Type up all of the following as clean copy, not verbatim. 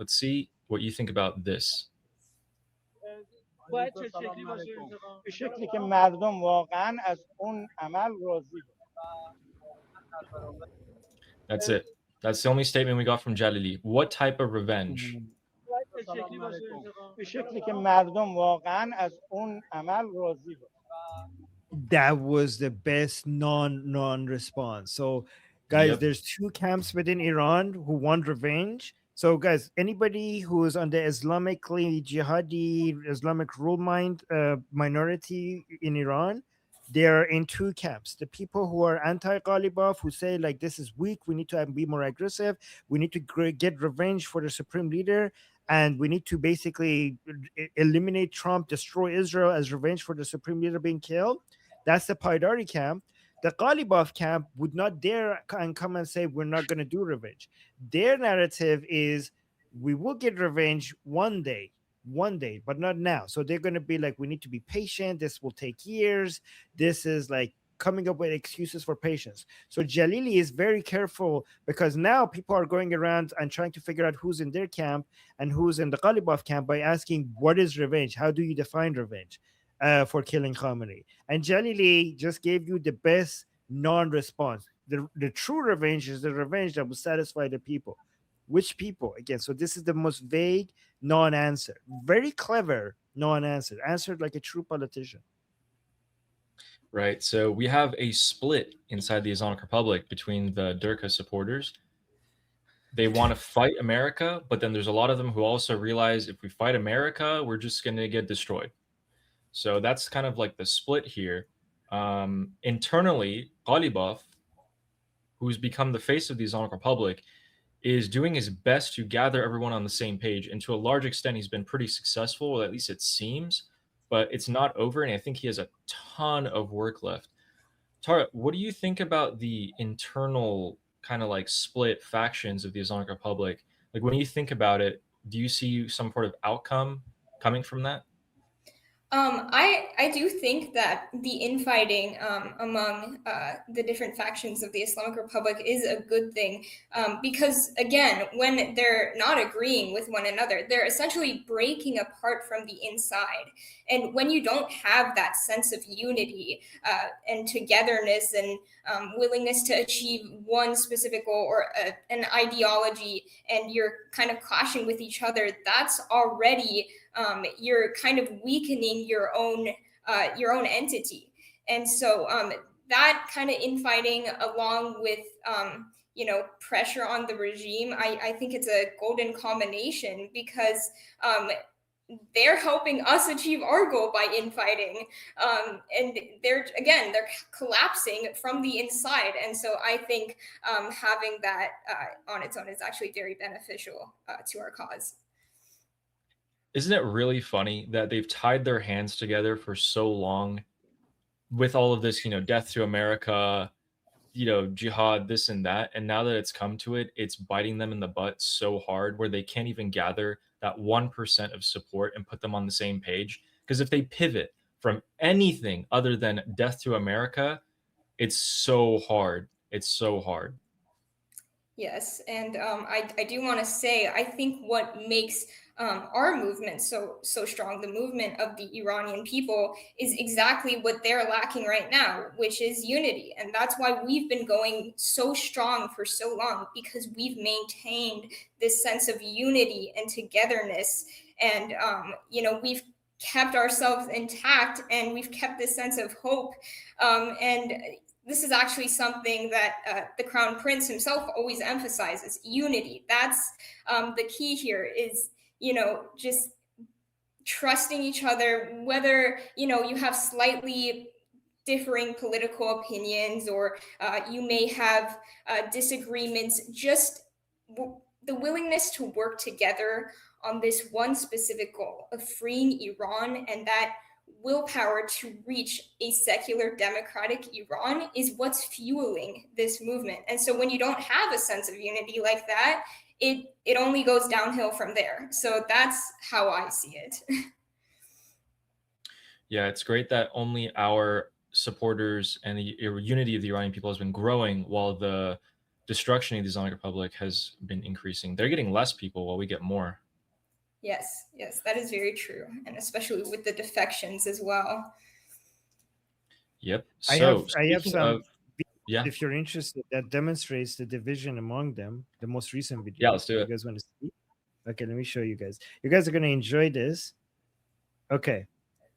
Let's see what you think about this. باید چه شکلی باشه به شکلی که مردم واقعا از اون عمل راضی That's it. That's the only statement we got from Jalili. What type of revenge? به شکلی که مردم واقعا از اون عمل راضی باشه. That was the best non-response. So guys, Yep. there's two camps within Iran who want revenge. So guys, anybody who is on the Islamically jihadi Islamic rule mind minority in Iran, they're in two camps. The people who are anti-Ghalibaf, who say like this is weak, we need to be more aggressive, we need to get revenge for the supreme leader, and we need to basically eliminate Trump, destroy Israel as revenge for the supreme leader being killed. That's the Paidari camp. The Ghalibaf camp would not dare come and say we're not going to do revenge. Their narrative is we will get revenge one day, but not now. So they're going to be like, we need to be patient. This will take years. This is like coming up with excuses for patience. So Jalili is very careful because now people are going around and trying to figure out who's in their camp and who's in the Ghalibaf camp by asking, what is revenge? How do you define revenge for killing Khamenei? And Jalili just gave you the best non-response. The true revenge is the revenge that will satisfy the people. Which people? Again, so this is the most vague non-answer. Very clever non-answer. Answered like a true politician. Right. So we have a split inside the Islamic Republic between the Durka supporters. They want to fight America, but then there's a lot of them who also realize if we fight America, we're just going to get destroyed. So that's kind of like the split here. Internally, Ghalibaf, who's become the face of the Islamic Republic, is doing his best to gather everyone on the same page. And to a large extent, he's been pretty successful, or at least it seems, but it's not over. And I think he has a ton of work left. Tara, what do you think about the internal kind of like split factions of the Islamic Republic? Like when you think about it, do you see some sort of outcome coming from that? I do think that the infighting among the different factions of the Islamic Republic is a good thing because, again, when they're not agreeing with one another, they're essentially breaking apart from the inside. And when you don't have that sense of unity and togetherness and willingness to achieve one specific goal or an ideology, and you're kind of clashing with each other, that's already you're kind of weakening your own entity. And so that kind of infighting, along with pressure on the regime, I think it's a golden combination because they're helping us achieve our goal by infighting, and they're collapsing from the inside. And so I think having that on its own is actually very beneficial to our cause. Isn't it really funny that they've tied their hands together for so long with all of this, death to America, jihad, this and that. And now that it's come to it, it's biting them in the butt so hard where they can't even gather that 1% of support and put them on the same page. Because if they pivot from anything other than death to America, it's so hard. It's so hard. Yes, and I do want to say, I think what makes our movement so strong, the movement of the Iranian people, is exactly what they're lacking right now, which is unity. And that's why we've been going so strong for so long, because we've maintained this sense of unity and togetherness. And, we've kept ourselves intact, and we've kept this sense of hope. And this is actually something that the Crown Prince himself always emphasizes: unity. That's the key here, is, just trusting each other, whether, you have slightly differing political opinions, or you may have disagreements, just the willingness to work together on this one specific goal of freeing Iran, and that willpower to reach a secular democratic Iran is what's fueling this movement. And so when you don't have a sense of unity like that, it only goes downhill from there. So that's how I see it. Yeah, it's great that only our supporters and the unity of the Iranian people has been growing while the destruction of the Islamic Republic has been increasing. They're getting less people while we get more. Yes, that is very true, and especially with the defections as well. Yep. I So have speaking some of, yeah, if you're interested, that demonstrates the division among them. The most recent video. yeah, let's do You it. guys want to see? Okay, let me show you guys. You guys are gonna enjoy this. Okay,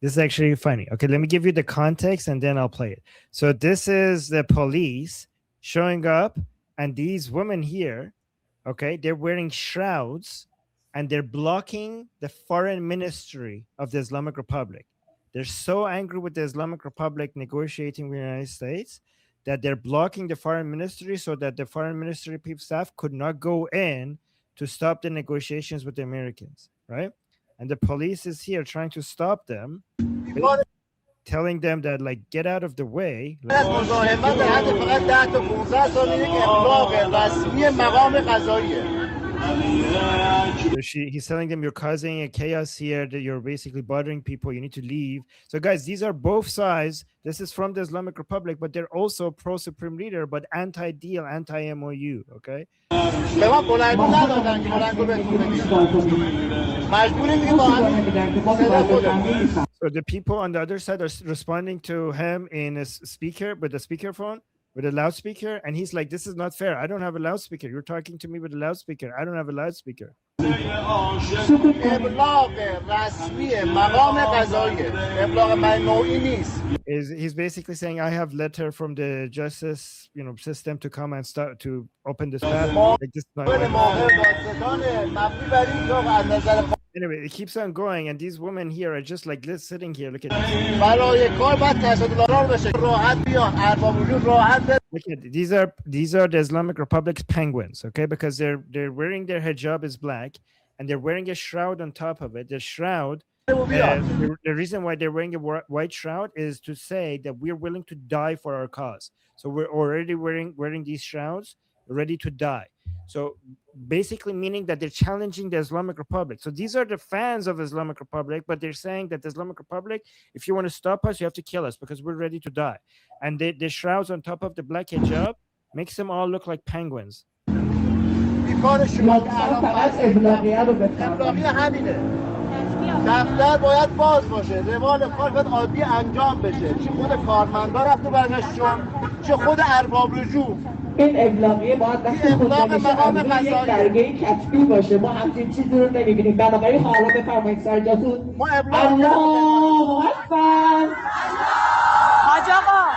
this is actually funny. Okay, let me give you the context and then I'll play it. So this is the police showing up, and these women here, okay, they're wearing shrouds and they're blocking the foreign ministry of the Islamic Republic. They're so angry with the Islamic Republic negotiating with the United States that they're blocking the foreign ministry so that the foreign ministry people staff could not go in to stop the negotiations with the Americans, right? And the police is here trying to stop them, telling them that, like, get out of the way. He's telling them you're causing a chaos here, that you're basically bothering people, you need to leave. So guys, these are both sides. This is from the Islamic Republic, but they're also pro-supreme leader, but anti-deal, anti-MOU, okay? So the people on the other side are responding to him in a speaker, with a speakerphone, with a loudspeaker, and he's like, this is not fair. I don't have a loudspeaker. You're talking to me with a loudspeaker. I don't have a loudspeaker. He's basically saying, I have letter from the justice, system to come and start to open this path. Like this. Anyway, it keeps on going, and these women here are just like this, sitting here. Look at this. Look at these are the Islamic Republic's penguins, okay? Because they're wearing their hijab is black, and they're wearing a shroud on top of it. The shroud. The reason why they're wearing a white shroud is to say that we're willing to die for our cause. So we're already wearing these shrouds, ready to die. So basically meaning that they're challenging the Islamic Republic. So these are the fans of Islamic Republic, but they're saying that the Islamic Republic, if you want to stop us, you have to kill us because we're ready to die. And the shrouds on top of the black hijab makes them all look like penguins. دفتر باید باز باشه، روال کار باید عادی انجام بشه، چه خود کارمندا رفت و برگشتشون، چه خود ارباب رجوع. این ابلاغیه باید وقتی خودنوشته از روی یک برگه کتبی باشه. ما همچین چیزی رو نمیبینیم. بنابراین حالا بفرمایید سر جاتون. الله اکبر. حاج آقا.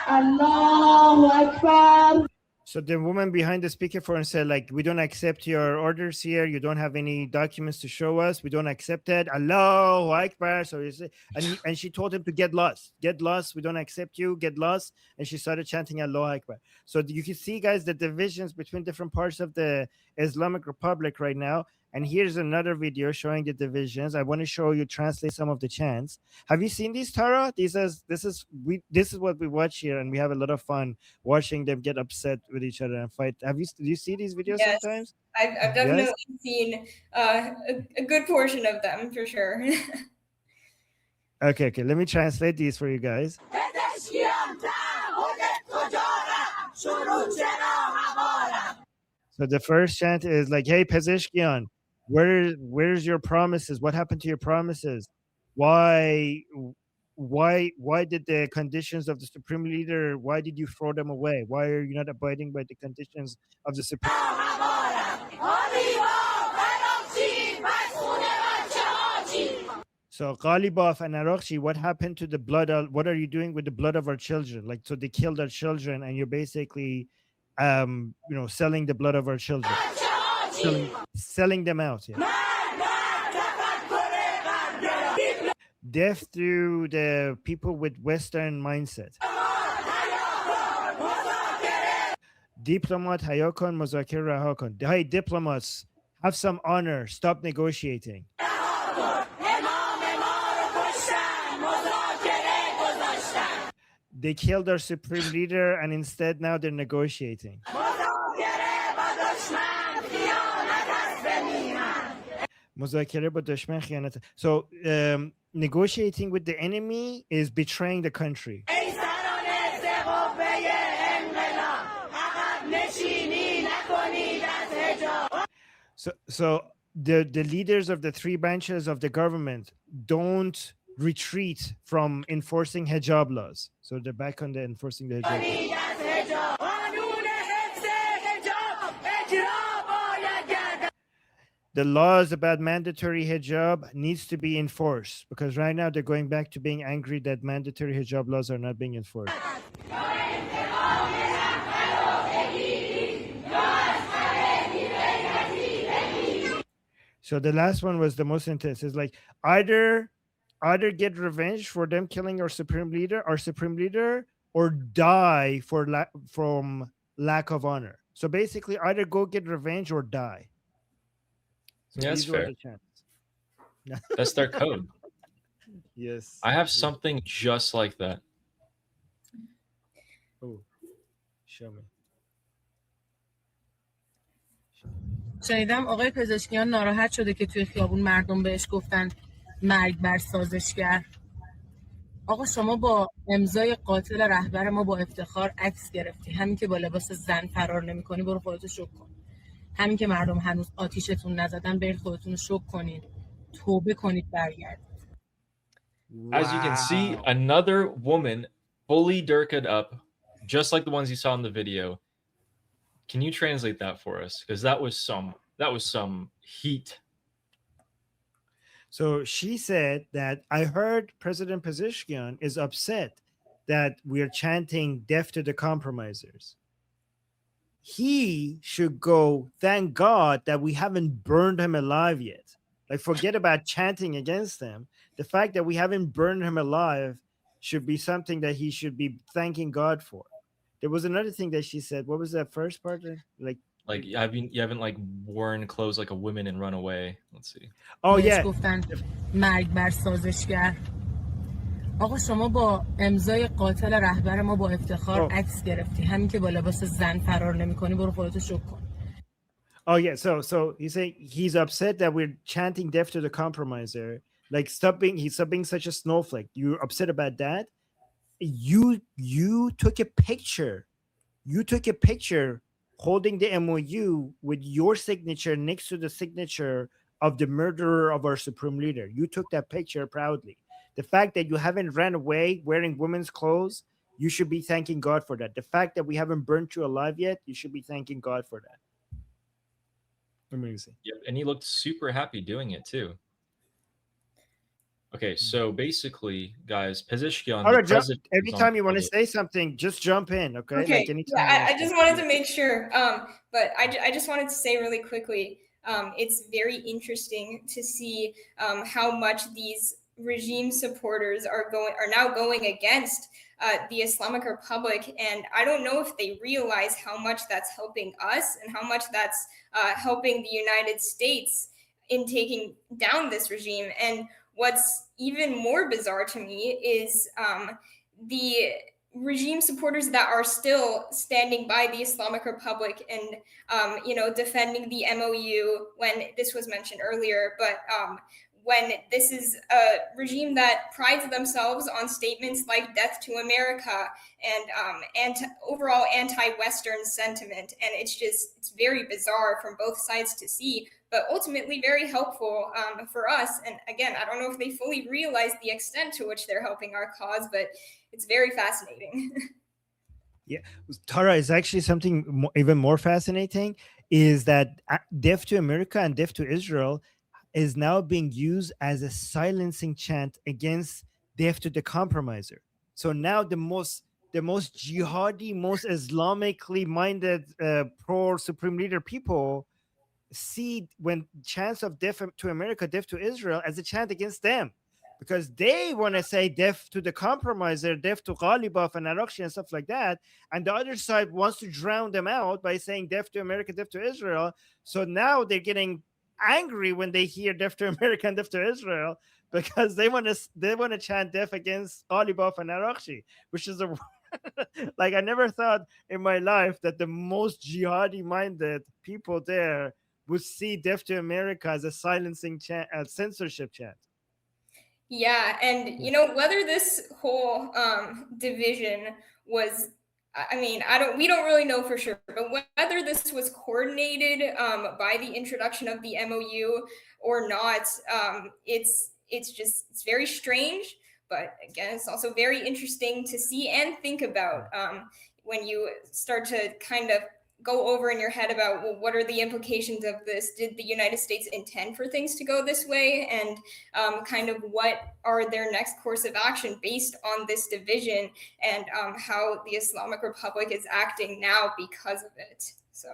الله اکبر. So the woman behind the speakerphone said, like, we don't accept your orders here. You don't have any documents to show us. We don't accept it. Allahu Akbar. So and she told him to get lost. Get lost. We don't accept you. Get lost. And she started chanting Allahu Akbar. So you can see, guys, the divisions between different parts of the Islamic Republic right now. And here's another video showing the divisions. I want to show you, translate some of the chants. Have you seen these, Tara? This is what we watch here, and we have a lot of fun watching them get upset with each other and fight. Do you see these videos sometimes? I've definitely seen a good portion of them for sure. Okay. Let me translate these for you guys. So the first chant is like, hey, Pezeshkian, where's your promises? What happened to your promises? Why did the conditions of the supreme leader, why did you throw them away? Why are you not abiding by the conditions of the supreme So Ghalibaf and Arakshi, what happened to the blood? What are you doing with the blood of our children? Like, so they killed our children, and you're basically selling the blood of our children, selling them out. Yeah. Death to the people with Western mindset. Diplomat hayakon muzakir rahakon. Hey, diplomats, have some honor. Stop negotiating. They killed our supreme leader, and instead now they're negotiating. So negotiating with the enemy is betraying the country. So the leaders of the three branches of the government don't retreat from enforcing hijab laws. So they're back on the enforcing the hijab laws. The laws about mandatory hijab needs to be enforced, because right now they're going back to being angry that mandatory hijab laws are not being enforced. So the last one was the most intense. It's like either get revenge for them killing our supreme leader, or die from lack of honor. So basically, either go get revenge or die. So Yeah, that's these were fair. the chants. That's their code. Yes. I have something just like that. Oh, show me. شنیدم آقای پزشکیان ناراحت شده که توی خیابون مردم بهش گفتن مرگ بر سازشگر. آقا شما با امضای قاتل رهبر ما با افتخار عکس گرفتی. همین که با لباس زن فرار نمی‌کنی برو خودتو شوک کن. همین که مردم هنوز آتیشتون نزدن برید خودتون رو شوک کنید. توبه کنید برگردید. As you can see, another woman fully dirked up, just like the ones you saw in the video. Can you translate that for us? Because that was some heat. So she said that I heard President Pezeshkian is upset that we're chanting death to the compromisers. He should go, thank God that we haven't burned him alive yet. Like, forget about chanting against him. The fact that we haven't burned him alive should be something that he should be thanking God for. There was another thing that she said. What was that first part? Like you haven't like worn clothes like a woman and run away. Let's see. Oh yeah. گفتن مرگ بر سازشگر. آقا شما با امضای قاتل رهبر ما با افتخار عکس گرفتی. همین که با لباس زن فرار نمی‌کنی برو خودتو شوک کن. Oh yeah, so he's upset that we're chanting death to the compromiser. Like, stop being such a snowflake. You're upset about that. You took a picture. You took a picture holding the MOU with your signature next to the signature of the murderer of our supreme leader. You took that picture proudly. The fact that you haven't ran away wearing women's clothes, you should be thanking God for that. The fact that we haven't burnt you alive yet, you should be thanking God for that. Amazing. Yep, and he looked super happy doing it too. Okay, so basically, guys, Pezeshkian, All right, every time you want to say something, just jump in, okay? Okay. Like yeah, I just wanted to make sure, but I just wanted to say really quickly, it's very interesting to see how much these regime supporters are now going against the Islamic Republic, and I don't know if they realize how much that's helping us and how much that's helping the United States in taking down this regime. And what's even more bizarre to me is the regime supporters that are still standing by the Islamic Republic and defending the MOU when this was mentioned earlier, but when this is a regime that prides themselves on statements like death to America and overall anti-Western sentiment. And it's very bizarre from both sides to see, but ultimately very helpful for us. And again, I don't know if they fully realize the extent to which they're helping our cause, but it's very fascinating. Yeah, Tara, is actually something even more fascinating is that death to America and death to Israel is now being used as a silencing chant against death to the compromiser. So now the most jihadi, most Islamically minded pro supreme leader people see when chants of death to America, death to Israel as a chant against them, because they want to say death to the compromiser, death to Ghalibaf and Arakshi and stuff like that. And the other side wants to drown them out by saying death to America, death to Israel. So now they're getting angry when they hear death to America and death to Israel, because they want to chant death against Ghalibaf and Arakshi, which is a like, I never thought in my life that the most jihadi minded people there would see death to America as a silencing chant, a censorship chant. Yeah, and whether this whole division was I mean, we don't really know for sure, but whether this was coordinated by the introduction of the MOU or not, it's very strange. But again, it's also very interesting to see and think about when you start to kind of go over in your head about, well, what are the implications of this? Did the United States intend for things to go this way? And kind of what are their next course of action based on this division, and how the Islamic Republic is acting now because of it. So,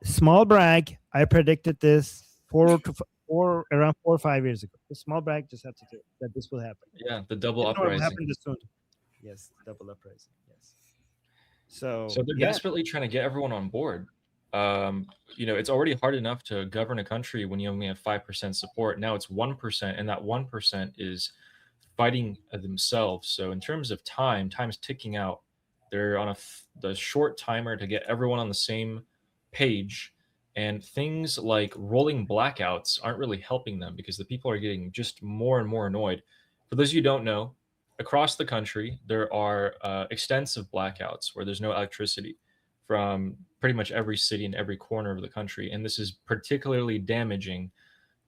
small brag. I predicted this around 4 or 5 years ago. The small brag, just had to do it, that this will happen. Yeah, the double Didn't know it would uprising. happen this soon. Yes, double uprising. Yes. So they're yeah, desperately trying to get everyone on board. It's already hard enough to govern a country when you only have 5% support. Now it's 1%, and that 1% is fighting themselves. So in terms of time's ticking out. They're on the short timer to get everyone on the same page, and things like rolling blackouts aren't really helping them because the people are getting just more and more annoyed. For those of you who don't know, across the country, there are extensive blackouts where there's no electricity from pretty much every city in every corner of the country. And this is particularly damaging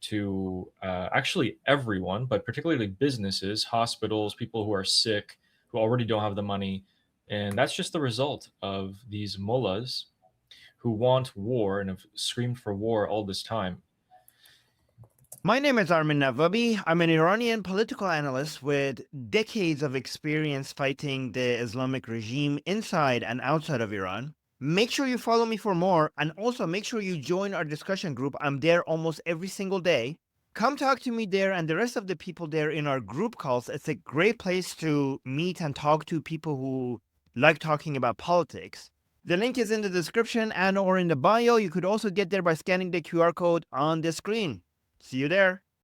to actually everyone, but particularly businesses, hospitals, people who are sick, who already don't have the money. And that's just the result of these mullahs who want war and have screamed for war all this time. My name is Armin Navabi. I'm an Iranian political analyst with decades of experience fighting the Islamic regime inside and outside of Iran. Make sure you follow me for more, and also make sure you join our discussion group. I'm there almost every single day. Come talk to me there and the rest of the people there in our group calls. It's a great place to meet and talk to people who like talking about politics. The link is in the description and or in the bio. You could also get there by scanning the QR code on the screen. See you there.